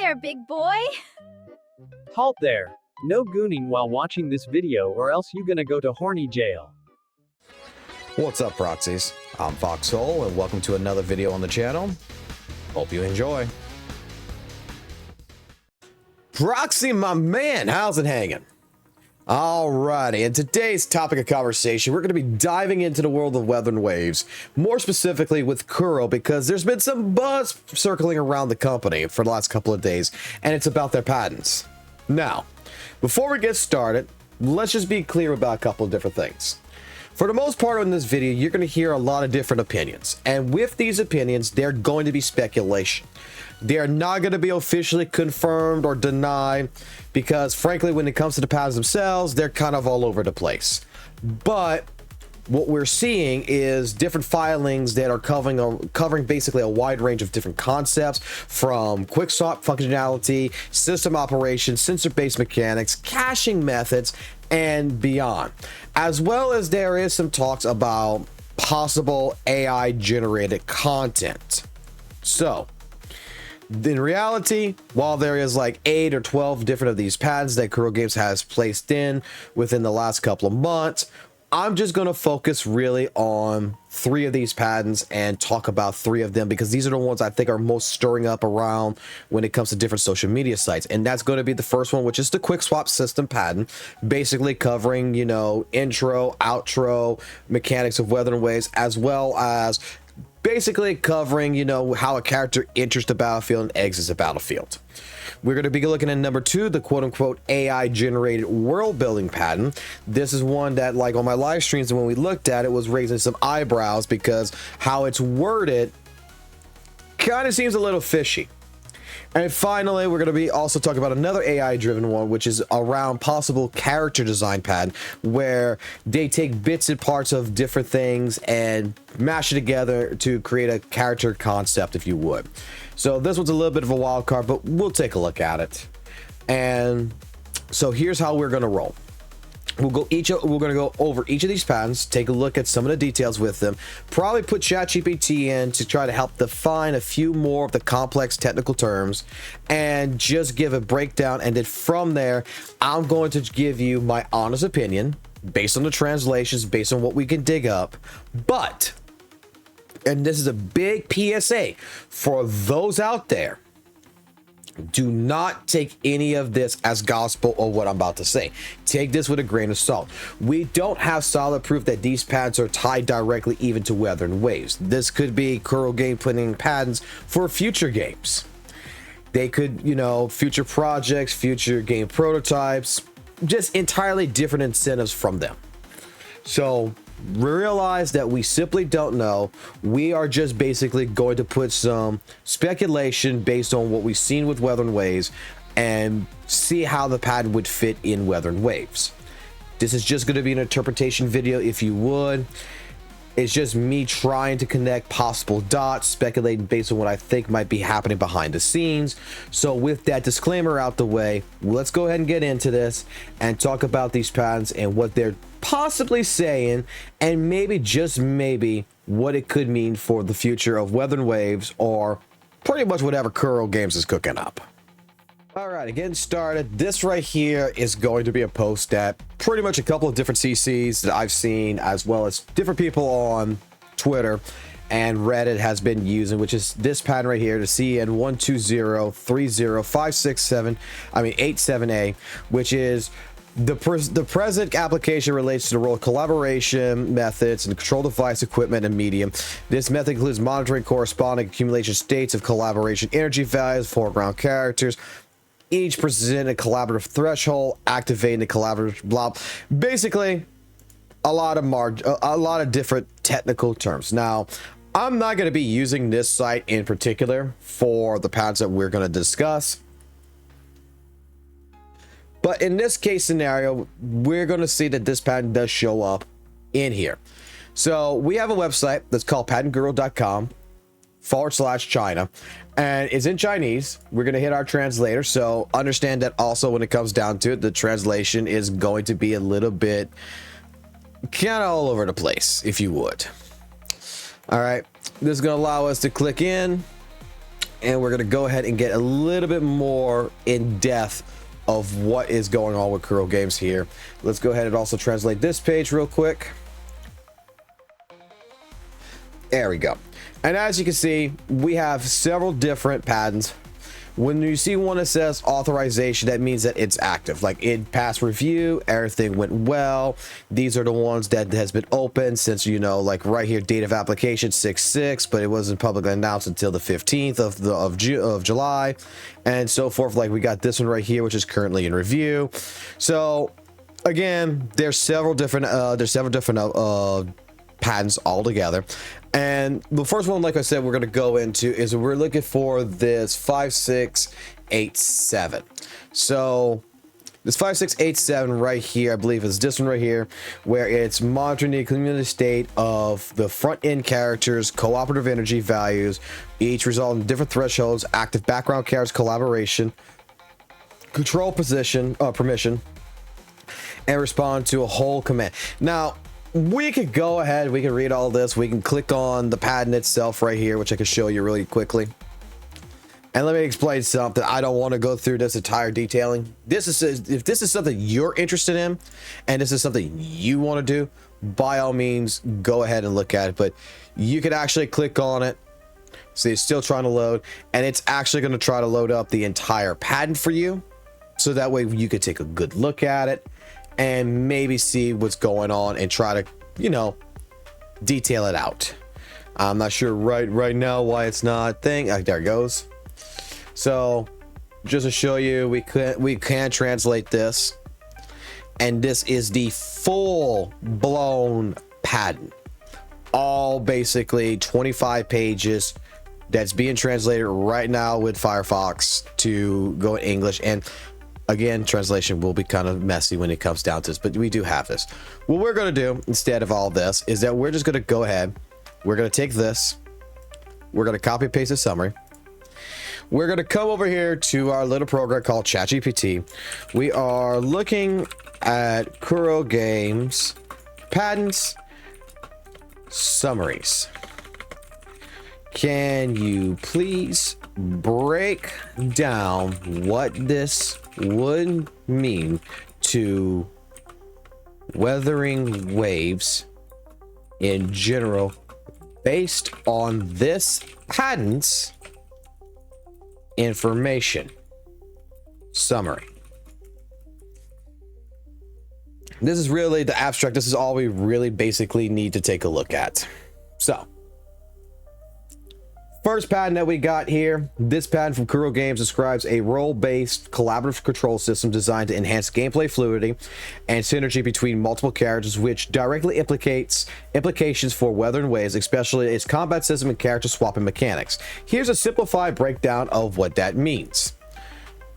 there, big boy. Halt there. No gooning while watching this video or else you gonna go to horny jail. What's up, proxies? I'm Foxhole and welcome to another video on the channel. Hope you enjoy. Proxy, my man, how's it hanging? Alrighty, in today's topic of conversation, we're going to be diving into the world of weather and waves, more specifically with Kuro, because there's been some buzz circling around the company for the last couple of days, and it's about their patents. Now, before we get started, let's just be clear about a couple of different things. For the most part in this video, you're going to hear a lot of different opinions, and with these opinions, they're going to be speculation. They are not going to be officially confirmed or denied because, frankly, when it comes to the patents themselves, they're kind of all over the place. But what we're seeing is different filings that are covering basically a wide range of different concepts, from quick swap functionality, system operation, sensor-based mechanics, caching methods, and beyond. As well as there is some talks about possible AI-generated content. So, in reality, while there is like 8 or 12 different of these patents that Kuro Games has placed in within the last couple of months, I'm just going to focus really on 3 of these patents and talk about 3 of them because these are the ones I think are most stirring up around when it comes to different social media sites. And that's going to be the first one, which is the quick swap system patent, basically covering, you know, intro, outro, mechanics of weather and waves, as well as basically covering, you know, how a character enters the battlefield and exits the battlefield. We're going to be looking at number 2, the quote-unquote AI-generated world-building patent. This is one that, like on my live streams, when we looked at it, was raising some eyebrows because how it's worded kind of seems a little fishy. And finally, we're going to be also talking about another AI-driven one, which is around possible character design patent, where they take bits and parts of different things and mash it together to create a character concept, if you would. So this one's a little bit of a wild card, but we'll take a look at it. And so here's how we're going to roll. We're going to go over each of these patents, take a look at some of the details with them, probably put ChatGPT in to try to help define a few more of the complex technical terms, and just give a breakdown. And then from there, I'm going to give you my honest opinion based on the translations, based on what we can dig up. But, and this is a big PSA for those out there, do not take any of this as gospel or what I'm about to say. Take this with a grain of salt. We don't have solid proof that these patents are tied directly even to weather and waves. This could be Kuro Game putting patents for future games. They could, you know, future projects, future game prototypes, just entirely different incentives from them. So realize that we simply don't know. We are just basically going to put some speculation based on what we've seen with weather and waves and see how the patent would fit in weather and waves. This is just going to be an interpretation video, if you would. It's just me trying to connect possible dots, speculating based on what I think might be happening behind the scenes. So with that disclaimer out the way, let's go ahead and get into this and talk about these patents and what they're possibly saying, and maybe, just maybe, what it could mean for the future of weather and waves, or pretty much whatever Kuro Games is cooking up. All right, getting started. This right here is going to be a post that pretty much a couple of different CCs that I've seen, as well as different people on Twitter and Reddit has been using, which is this patent right here, the CN12030567, 87A, which is the present application relates to the role of collaboration methods and control device equipment and medium. This method includes monitoring corresponding accumulation states of collaboration energy values, foreground characters, each present a collaborative threshold, activating the collaborative blah. Basically, a lot of different technical terms. Now, I'm not going to be using this site in particular for the patents that we're going to discuss. But in this case scenario, we're going to see that this patent does show up in here. So we have a website that's called patentguru.com/China, and it's in Chinese. We're going to hit our translator. So understand that also when it comes down to it, the translation is going to be a little bit kind of all over the place, if you would. All right. This is going to allow us to click in. and we're going to go ahead and get a little bit more in depth of what is going on with Kuro Games here. Let's go ahead and also translate this page real quick. There we go. And as you can see, we have several different patents. When you see one that says authorization, that means that it's active, like it passed review, everything went well. These are the ones that has been open since, you know, like right here, date of application 6/6, but it wasn't publicly announced until the 15th of July, and so forth. Like we got this one right here, which is currently in review. So again, there's several different patents altogether. And the first one, like I said, we're going to go into is we're looking for this 5687. So this 5687 right here, I believe is this one right here, where it's monitoring the community state of the front end characters, cooperative energy values, each result in different thresholds, active background characters, collaboration, control position, permission, and respond to a whole command. Now, we could go ahead, we can read all this, we can click on the patent itself right here, which I can show you really quickly. And let me explain something. I don't want to go through this entire detailing. This is, if this is something you're interested in and this is something you want to do, by all means go ahead and look at it. But you could actually click on it. See, it's still trying to load, and it's actually going to try to load up the entire patent for you, so that way you could take a good look at it and maybe see what's going on and try to, you know, detail it out. I'm not sure right now why it's not thing. There it goes. So just to show you, we can translate this, and this is the full blown patent, all basically 25 pages that's being translated right now with Firefox to go in English. And again, translation will be kind of messy when it comes down to this, but we do have this. What we're going to do instead of all this is that we're just going to go ahead. We're going to take this. We're going to copy paste the summary. We're going to come over here to our little program called ChatGPT. We are looking at Kuro Games patents summaries. Can you please break down what this would mean to weathering waves in general based on this patent's information summary? This is really the abstract. This is all we really basically need to take a look at. So first patent that we got here, this patent from Kuro Games describes a role-based collaborative control system designed to enhance gameplay fluidity and synergy between multiple characters, which directly implications for weathering waves, especially its combat system and character swapping mechanics. Here's a simplified breakdown of what that means.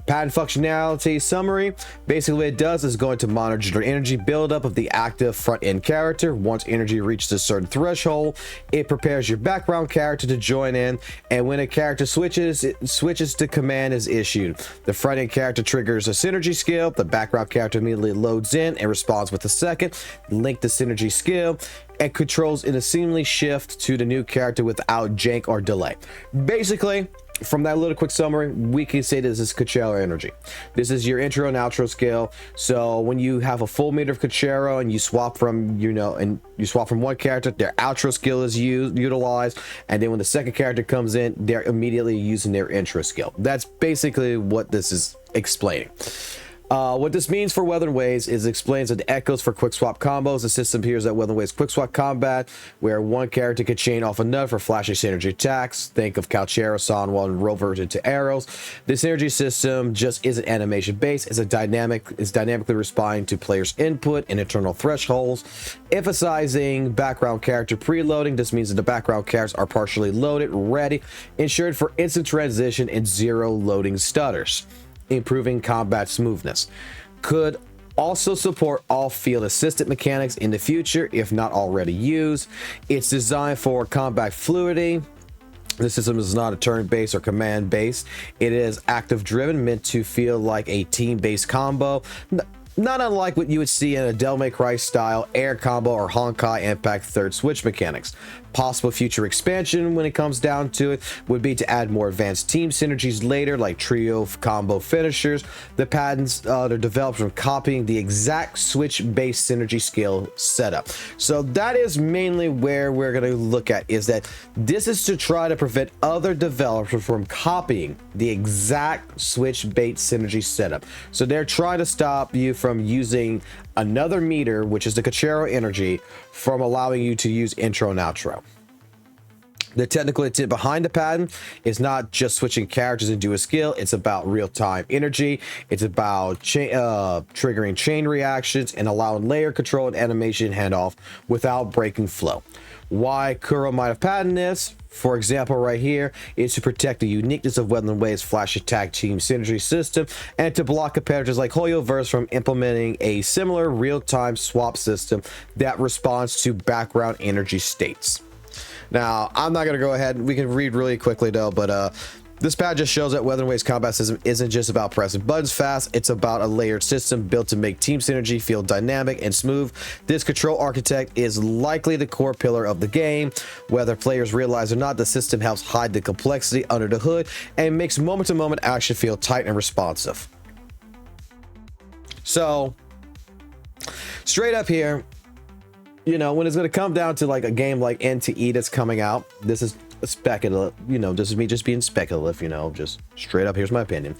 Patent functionality summary. Basically what it does is going to monitor the energy buildup of the active front end character. Once energy reaches a certain threshold, it prepares your background character to join in, and when a character switches, the command is issued. The front end character triggers a synergy skill. The background character immediately loads in and responds with a second link to synergy skill, and controls in a seamless shift to the new character without jank or delay. Basically, from that little quick summary, we can say this is Kuchero energy. This is your intro and outro skill. So when you have a full meter of Kuchero and you swap from, you swap from one character, their outro skill is utilized, and then when the second character comes in, they're immediately using their intro skill. That's basically what this is explaining. What this means for Weathering Waves is explains that the echoes for quick swap combos. The system appears at Weathering Waves quick swap combat, where one character can chain off another for flashy synergy attacks. Think of Calchero, Sanwa, and Rovers into arrows. This synergy system just isn't animation based. It's dynamically responding to players' input and internal thresholds, emphasizing background character preloading. This means that the background characters are partially loaded, ready, ensured for instant transition and zero loading stutters, improving combat smoothness. Could also support all field assistant mechanics in the future if not already used. It's designed for combat fluidity. The system is not a turn-based or command-based. It is active driven, meant to feel like a team-based combo. not unlike what you would see in a Devil May Cry style air combo or Honkai Impact third switch mechanics. Possible future expansion when it comes down to it would be to add more advanced team synergies later, like trio combo finishers. The patents are developed from copying the exact switch based synergy skill setup. So that is mainly where we're going to look at, is that this is to try to prevent other developers from copying the exact switch based synergy setup. So they're trying to stop you from using another meter, which is the Kuro energy, from allowing you to use intro and outro. The technical intent behind the patent is not just switching characters into a skill. It's about real-time energy. It's about triggering chain reactions and allowing layer control and animation handoff without breaking flow. Why Kuro might have patented this, for example, right here, is to protect the uniqueness of Weathering Wave's flash attack team synergy system and to block competitors like Hoyoverse from implementing a similar real-time swap system that responds to background energy states. Now, I'm not going to go ahead. We can read really quickly, though, but this pad just shows that Weathering Wave's combat system isn't just about pressing buttons fast. It's about a layered system built to make team synergy feel dynamic and smooth. This control architect is likely the core pillar of the game. Whether players realize or not, the system helps hide the complexity under the hood and makes moment-to-moment action feel tight and responsive. So, straight up here, you know, when it's going to come down to like a game like NTE that's coming out, this is speculative, you know, this is me just being speculative, you know, just straight up, here's my opinion.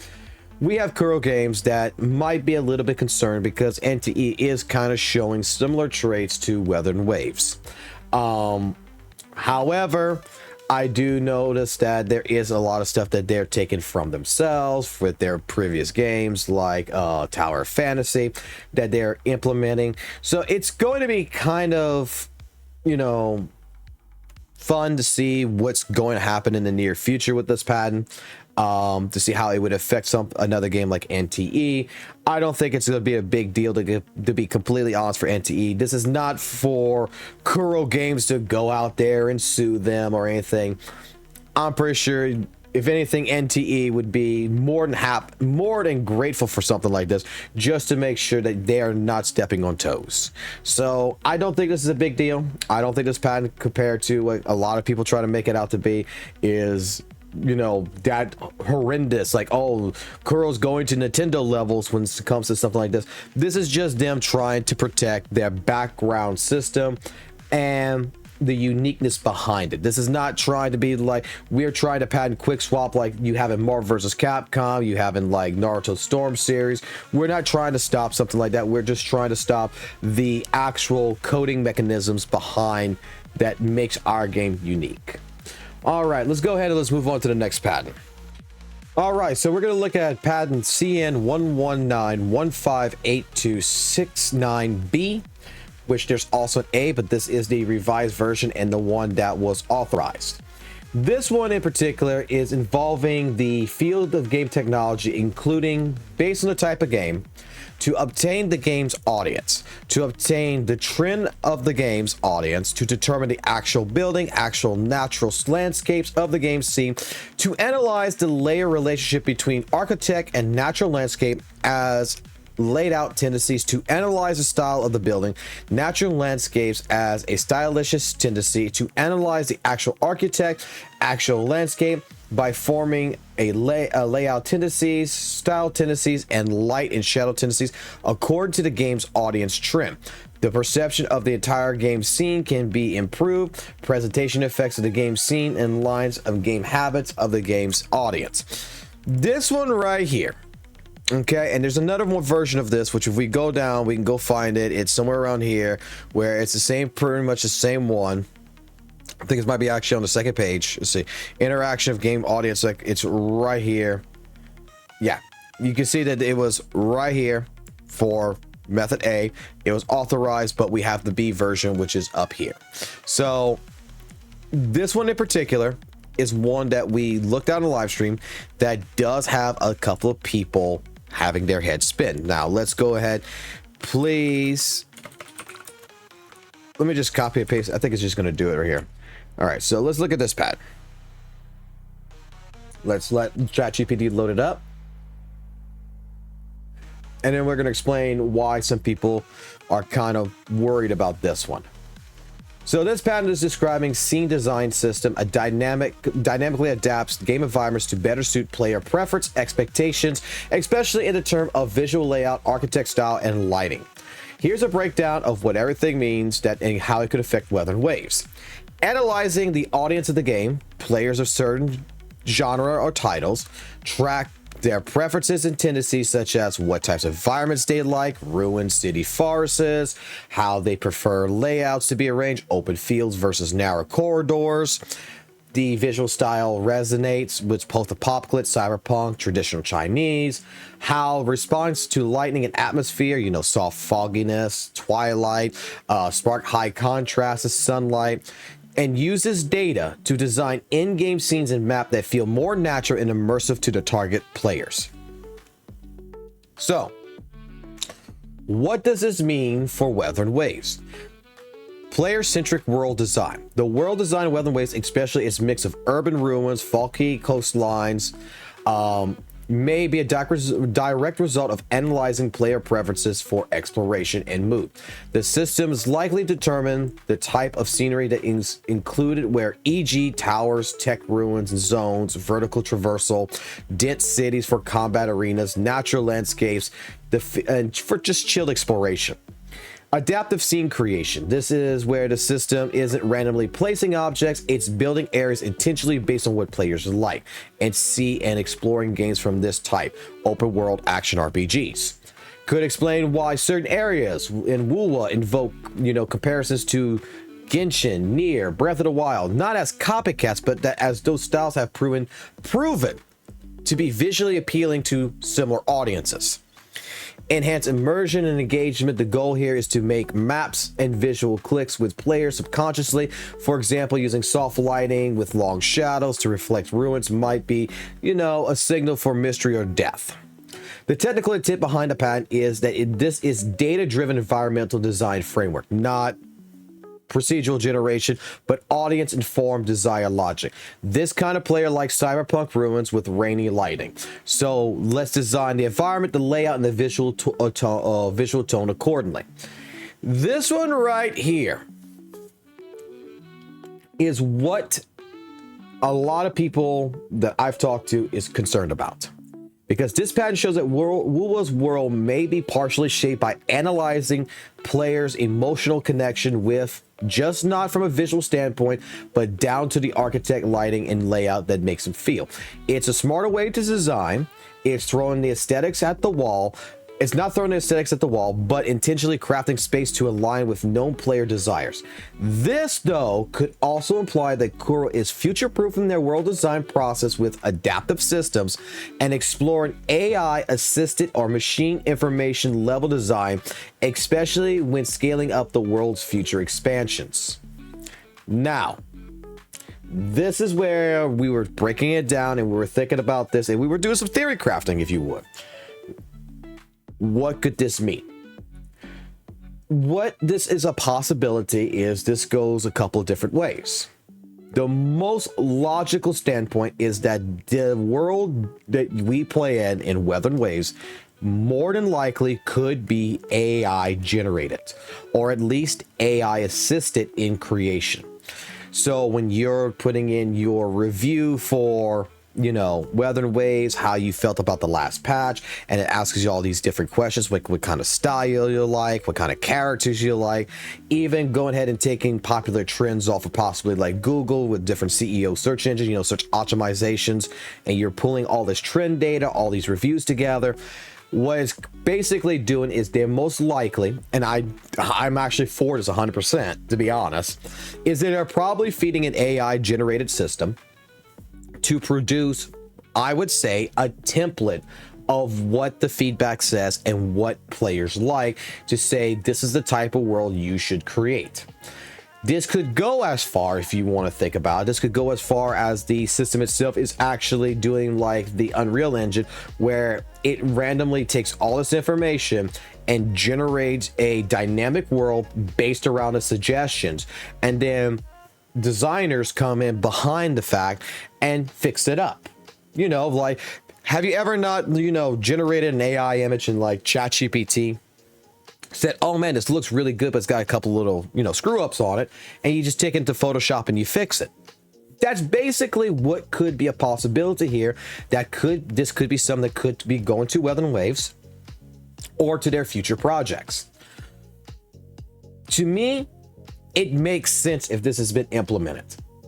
We have Kuro games that might be a little bit concerned because NTE is kind of showing similar traits to Weathering Waves. However, I do notice that there is a lot of stuff that they're taking from themselves with their previous games, like Tower of Fantasy, that they're implementing. So it's going to be kind of, you know, fun to see what's going to happen in the near future with this patent, to see how it would affect another game like NTE. I don't think it's going to be a big deal, to be completely honest, for NTE. This is not for Kuro Games to go out there and sue them or anything. I'm pretty sure, if anything, NTE would be more than grateful for something like this, just to make sure that they are not stepping on toes. So I don't think this is a big deal. I don't think this patent, compared to what a lot of people try to make it out to be, is, you know, that horrendous. Like, oh, Kuro's going to Nintendo levels when it comes to something like this. This is just them trying to protect their background system and the uniqueness behind it. This is not trying to be like we're trying to patent quick swap like you have in Marvel vs. Capcom, you have in like Naruto Storm series. We're not trying to stop something like that. We're just trying to stop the actual coding mechanisms behind that makes our game unique. All right, let's go ahead and let's move on to the next patent. All right, so we're going to look at patent CN 119158269B, which there's also an A, but this is the revised version and the one that was authorized. This one in particular is involving the field of game technology, including, based on the type of game, to obtain the game's audience, to obtain the trend of the game's audience, to determine the actual building, actual natural landscapes of the game scene, to analyze the layer relationship between architect and natural landscape as laid out tendencies, to analyze the style of the building, natural landscapes as a stylish tendency, to analyze the actual architect, actual landscape by forming a layout tendencies, style tendencies, and light and shadow tendencies according to the game's audience trim. The perception of the entire game scene can be improved, presentation effects of the game scene, and lines of game habits of the game's audience. This one right here. Okay, and there's another one version of this, which if we go down, we can go find it. It's somewhere around here, where it's the same, pretty much the same one. I think it might be actually on the second page. Let's see. Interaction of game audience. Like, it's right here. Yeah, you can see that it was right here for method A. It was authorized, but we have the B version, which is up here. So this one in particular is one that we looked at on the live stream that does have a couple of people having their head spin. Now let's go ahead, please. Let me just copy and paste. I think it's just going to do it right here. All right, so let's look at this pad. Let's let ChatGPT load it up. And then we're going to explain why some people are kind of worried about this one. So this patent is describing scene design system, a dynamically adapts game environments to better suit player preference, expectations, especially in the term of visual layout, architect style, and lighting. Here's a breakdown of what everything means and how it could affect weather and waves. Analyzing the audience of the game, players of certain genre or titles, track their preferences and tendencies, such as what types of environments they like, ruins, city forests, how they prefer layouts to be arranged, open fields versus narrow corridors. The visual style resonates with post-apocalypse, cyberpunk, traditional Chinese. How response to lightning and atmosphere, soft fogginess, twilight, spark high contrast, sunlight, and uses data to design in-game scenes and map that feel more natural and immersive to the target players. So, what does this mean for Weather and Waves? Player-centric world design. The world design of Weather and Waves, especially its mix of urban ruins, foggy coastlines, may be a direct result of analyzing player preferences for exploration and mood. The system is likely to determine the type of scenery that is included, where e.g. towers, tech ruins, zones, vertical traversal, dense cities for combat arenas, natural landscapes, and for just chilled exploration. Adaptive scene creation. This is where the system isn't randomly placing objects, it's building areas intentionally based on what players like and see, and exploring games from this type, open world action RPGs. Could explain why certain areas in WoW invoke, comparisons to Genshin, Nier, Breath of the Wild, not as copycats, but that as those styles have proven to be visually appealing to similar audiences. Enhance immersion and engagement. The goal here is to make maps and visual clicks with players subconsciously. For example, using soft lighting with long shadows to reflect ruins might be, a signal for mystery or death. The technical intent behind the patent is that this is data-driven environmental design framework, not procedural generation, but audience-informed desire logic. This kind of player likes cyberpunk ruins with rainy lighting. So let's design the environment, the layout, and the visual tone accordingly. This one right here is what a lot of people that I've talked to is concerned about. Because this pattern shows that WoW's world may be partially shaped by analyzing players' emotional connection with, just not from a visual standpoint, but down to the architect, lighting, and layout that makes them feel. It's a smarter way to design. It's throwing the aesthetics at the wall. It's not throwing the aesthetics at the wall, but intentionally crafting space to align with known player desires. This, though, could also imply that Kuro is future-proofing their world design process with adaptive systems and exploring AI-assisted or machine information level design, especially when scaling up the world's future expansions. Now, this is where we were breaking it down and we were thinking about this and we were doing some theory crafting, if you would. What could this mean? What this is a possibility is this goes a couple of different ways. The most logical standpoint is that the world that we play in Weather and Waves, more than likely could be AI generated, or at least AI assisted in creation. So when you're putting in your review for Weather and Waves, how you felt about the last patch, and it asks you all these different questions, like what kind of style you like, what kind of characters you like, even going ahead and taking popular trends off of possibly like Google with different CEO search engines, search optimizations, and you're pulling all this trend data, all these reviews together. What it's basically doing is they're most likely, and I'm actually for this 100%, to be honest, is that they're probably feeding an AI generated system to produce, I would say, a template of what the feedback says and what players like, to say this is the type of world you should create. This could go as far, if you want to think about it, this could go as far as the system itself is actually doing like the Unreal Engine, where it randomly takes all this information and generates a dynamic world based around the suggestions, and then designers come in behind the fact and fix it up. Like Have you ever not, generated an AI image in like ChatGPT? Said, oh man, this looks really good, but it's got a couple little, screw ups on it. And you just take it into Photoshop and you fix it. That's basically what could be a possibility here. This could be something that could be going to Weather Waves or to their future projects. To me, it makes sense if this has been implemented,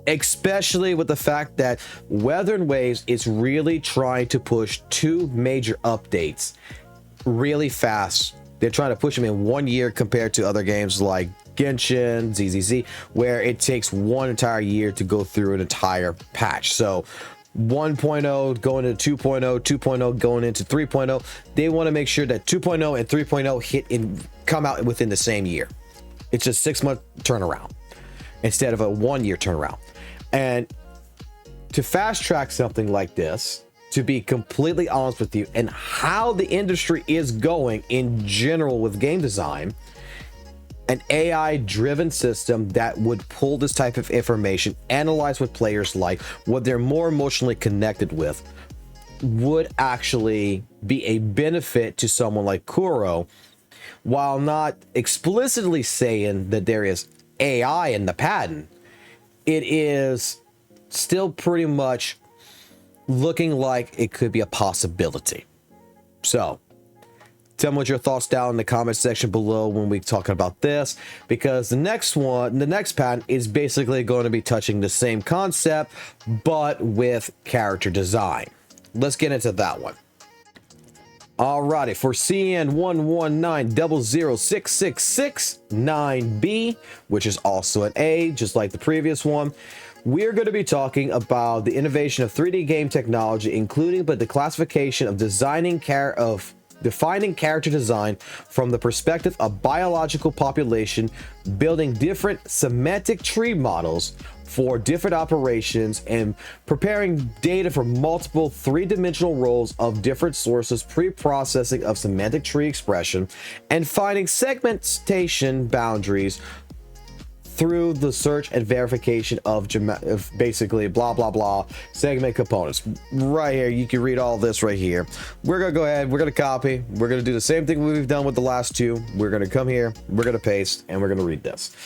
especially with the fact that Weather Waves is really trying to push 2 major updates really fast. They're trying to push them in 1 year compared to other games like Genshin, ZZZ, where it takes 1 entire year to go through an entire patch. So 1.0 going into 2.0, 2.0 going into 3.0. They want to make sure that 2.0 and 3.0 come out within the same year. It's just 6-month turnaround instead of a 1-year turnaround. And to fast track something like this, to be completely honest with you, and how the industry is going in general with game design, an AI driven system that would pull this type of information, analyze what players like, what they're more emotionally connected with, would actually be a benefit to someone like Kuro, while not explicitly saying that there is AI in the patent. It is still pretty much looking like it could be a possibility. So tell me what your thoughts down in the comment section below when we talking about this, because the next patent is basically going to be touching the same concept, but with character design. Let's get into that one. Alrighty, for CN119006669B, which is also an A, just like the previous one, we're going to be talking about the innovation of 3D game technology, including but the classification of defining character design from the perspective of biological population, building different semantic tree models for different operations, and preparing data for multiple 3-dimensional roles of different sources, pre-processing of semantic tree expression, and finding segmentation boundaries through the search and verification of basically blah blah blah segment components. Right here, you can read all this right here. We're gonna go ahead, we're gonna copy, we're gonna do the same thing we've done with the last 2. We're gonna come here, we're gonna paste, and we're gonna read this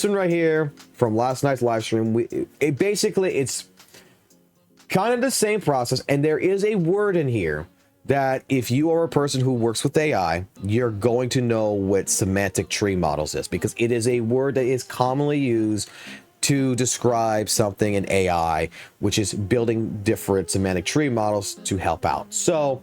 one right here from last night's live stream. It's kind of the same process, and there is a word in here that if you are a person who works with AI, you're going to know what semantic tree models is, because it is a word that is commonly used to describe something in AI, which is building different semantic tree models to help out. So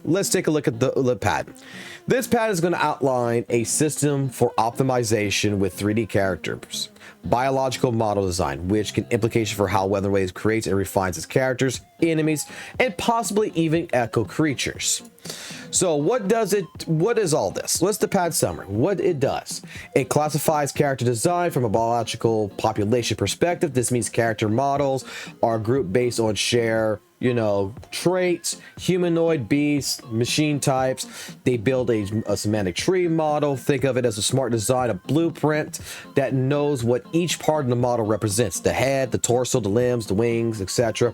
let's take a look at the patent. This patent is going to outline a system for optimization with 3D characters, biological model design, which can implication for how Weather Waves creates and refines its characters, enemies, and possibly even echo creatures. So what is all this? What's the patent summary? What it does: it classifies character design from a biological population perspective. This means character models are grouped based on shared traits, humanoid, beasts, machine types. They build a semantic tree model. Think of it as a smart design, a blueprint that knows what each part of the model represents: the head, the torso, the limbs, the wings, etc.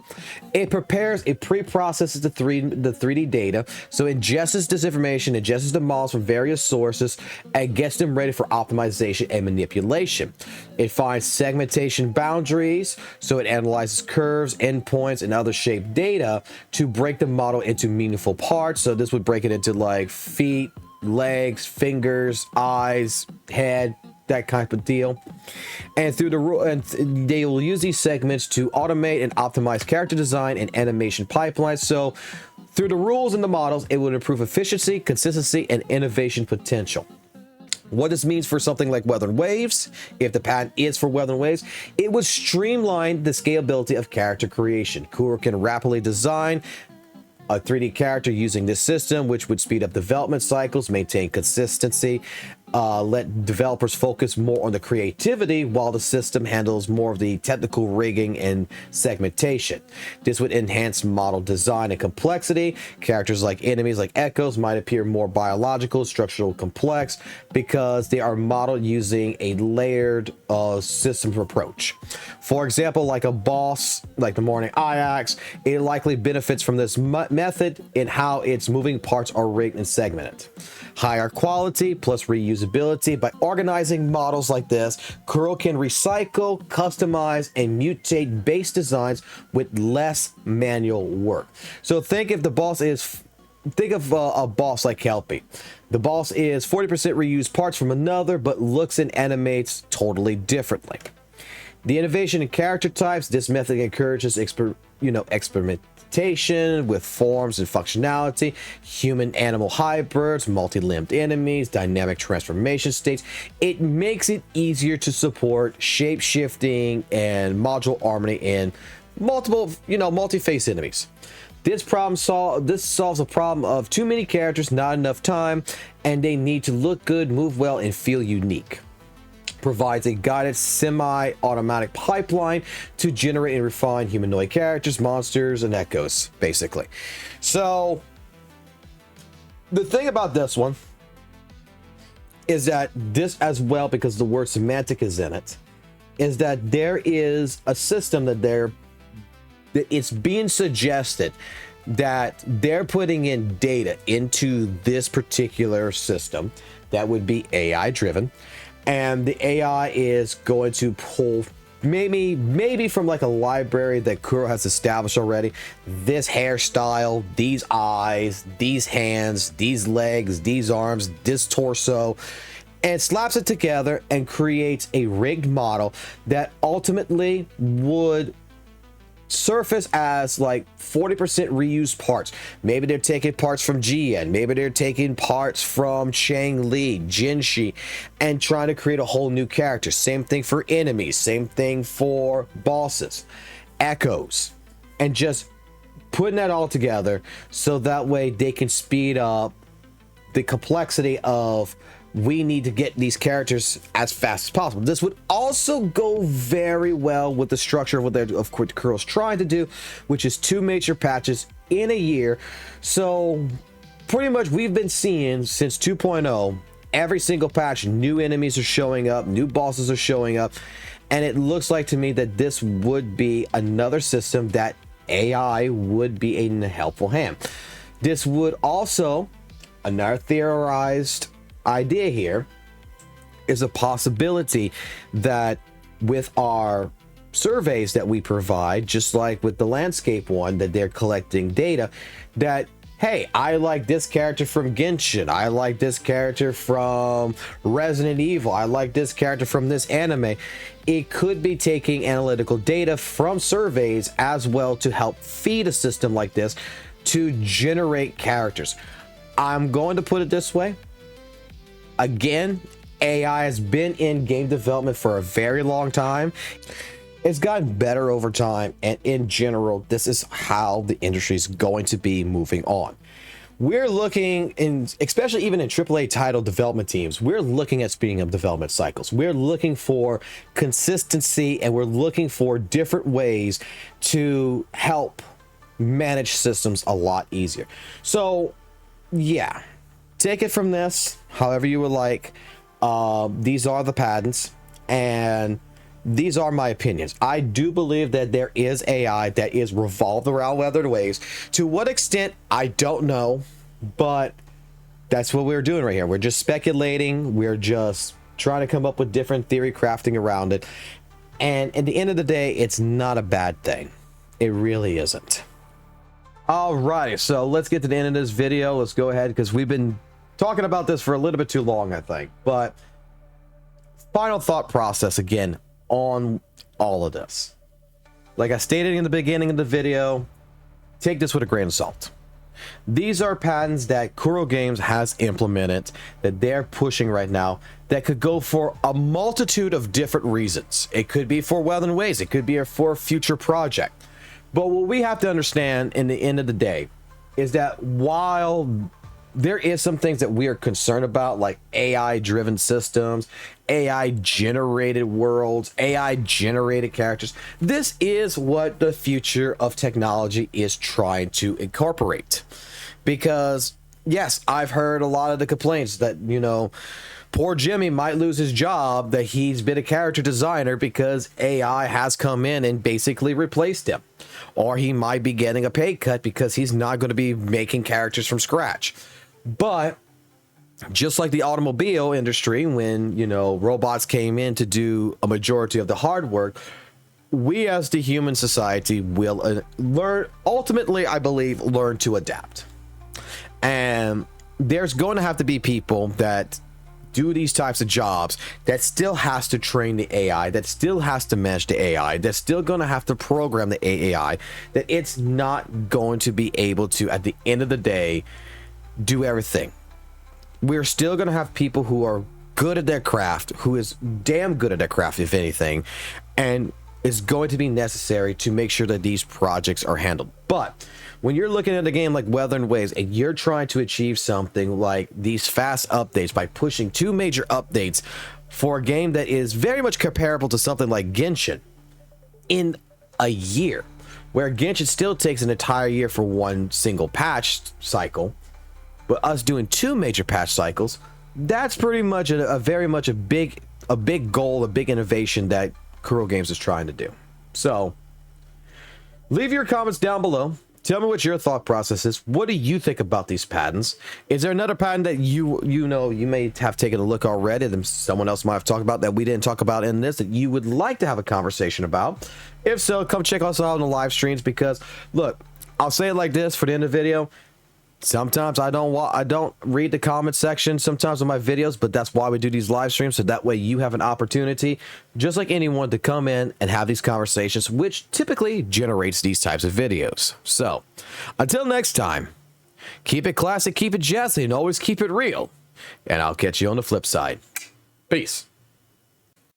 It pre-processes the 3D data, so it ingests this information, ingests the models from various sources, and gets them ready for optimization and manipulation. It finds segmentation boundaries, so it analyzes curves, endpoints, and other shaped data to break the model into meaningful parts. So this would break it into like feet, legs, fingers, eyes, head, that kind of deal. And they will use these segments to automate and optimize character design and animation pipelines. So through the rules and the models, it would improve efficiency, consistency, and innovation potential. What this means for something like Weather Waves, if the patent is for Weather Waves, it would streamline the scalability of character creation. Kuro can rapidly design a 3D character using this system, which would speed up development cycles, maintain consistency, let developers focus more on the creativity while the system handles more of the technical rigging and segmentation. This would enhance model design and complexity. Characters like enemies like echoes might appear more biological, structural, complex because they are modeled using a layered system approach. For example, like a boss like the Morning Ajax, it likely benefits from this method in how its moving parts are rigged and segmented. Higher quality plus reusability. By organizing models like this, Kuro can recycle, customize, and mutate base designs with less manual work. So think of a boss like Kelpie. The boss is 40% reused parts from another, but looks and animates totally differently. The innovation in character types, this method encourages experimentation with forms and functionality, human-animal hybrids, multi-limbed enemies, dynamic transformation states. It makes it easier to support shape-shifting and module harmony in multiple, multi-face enemies. This solves a problem of too many characters, not enough time, and they need to look good, move well, and feel unique. Provides a guided semi-automatic pipeline to generate and refine humanoid characters, monsters, and echoes, basically. So the thing about this one is that this as well, because the word semantic is in it, is that there is a system that it's being suggested that they're putting in data into this particular system that would be AI driven. And the AI is going to pull maybe from like a library that Kuro has established already. This hairstyle, these eyes, these hands, these legs, these arms, this torso, and slaps it together and creates a rigged model that ultimately would surface as like 40% reused parts. Maybe they're taking parts from GN, maybe they're taking parts from Chang Li, Jinshi, and trying to create a whole new character. Same thing for enemies, same thing for bosses, echoes, and just putting that all together so that way they can speed up the complexity of we need to get these characters as fast as possible. This would also go very well with the structure of what Kuro's trying to do, which is 2 major patches in a year. So pretty much we've been seeing since 2.0, every single patch, new enemies are showing up, new bosses are showing up, and it looks like to me that this would be another system that AI would be a helpful hand. This would also, another theorized idea here is a possibility that with our surveys that we provide, just like with the landscape one, that they're collecting data that, hey, I like this character from Genshin, I like this character from Resident Evil, I like this character from this anime. It could be taking analytical data from surveys as well to help feed a system like this to generate characters. I'm going to put it this way. Again, AI has been in game development for a very long time. It's gotten better over time, and in general, this is how the industry is going to be moving on. We're looking especially even in AAA title development teams, we're looking at speeding up development cycles. We're looking for consistency, and we're looking for different ways to help manage systems a lot easier. So yeah, take it from this however you would like. These are the patents, and these are my opinions. I do believe that there is AI that is revolved around weathered waves. To what extent, I don't know, but that's what we're doing right here. We're just speculating. We're just trying to come up with different theory crafting around it. And at the end of the day, it's not a bad thing. It really isn't. Alrighty, so let's get to the end of this video. Let's go ahead, because we've been talking about this for a little bit too long, I think. But final thought process again on all of this. Like I stated in the beginning of the video, take this with a grain of salt. These are patents that Kuro Games has implemented, that they're pushing right now, that could go for a multitude of different reasons. It could be for Well and Ways, it could be for a future project. But what we have to understand in the end of the day is that while there is some things that we are concerned about, like AI driven systems, AI generated worlds, AI generated characters. This is what the future of technology is trying to incorporate. Because yes, I've heard a lot of the complaints that, you know, poor Jimmy might lose his job, that he's been a character designer because AI has come in and basically replaced him. Or he might be getting a pay cut because he's not going to be making characters from scratch. But just like the automobile industry, when, you know, robots came in to do a majority of the hard work, we as the human society will learn, ultimately, I believe, learn to adapt. And there's going to have to be people that do these types of jobs that still has to train the AI, that still has to manage the AI, that's still going to have to program the AI, that it's not going to be able to, at the end of the day, do everything. We're still going to have people who are good at their craft, who is damn good at their craft, if anything, and is going to be necessary to make sure that these projects are handled. But when you're looking at a game like Wuthering Waves and you're trying to achieve something like these fast updates by pushing 2 major updates for a game that is very much comparable to something like Genshin in a year, where Genshin still takes an entire year for one single patch cycle, but us doing 2 major patch cycles, that's pretty much a big goal, a big innovation that Kuro Games is trying to do. So leave your comments down below. Tell me what your thought process is. What do you think about these patents? Is there another patent that you may have taken a look already, that someone else might have talked about that we didn't talk about in this, that you would like to have a conversation about? If so, come check us out on the live streams, because look, I'll say it like this for the end of the video. Sometimes I don't read the comment section sometimes on my videos, but that's why we do these live streams, so that way you have an opportunity, just like anyone, to come in and have these conversations, which typically generates these types of videos. So until next time, keep it classic, keep it jazzy, and always keep it real, and I'll catch you on the flip side. Peace.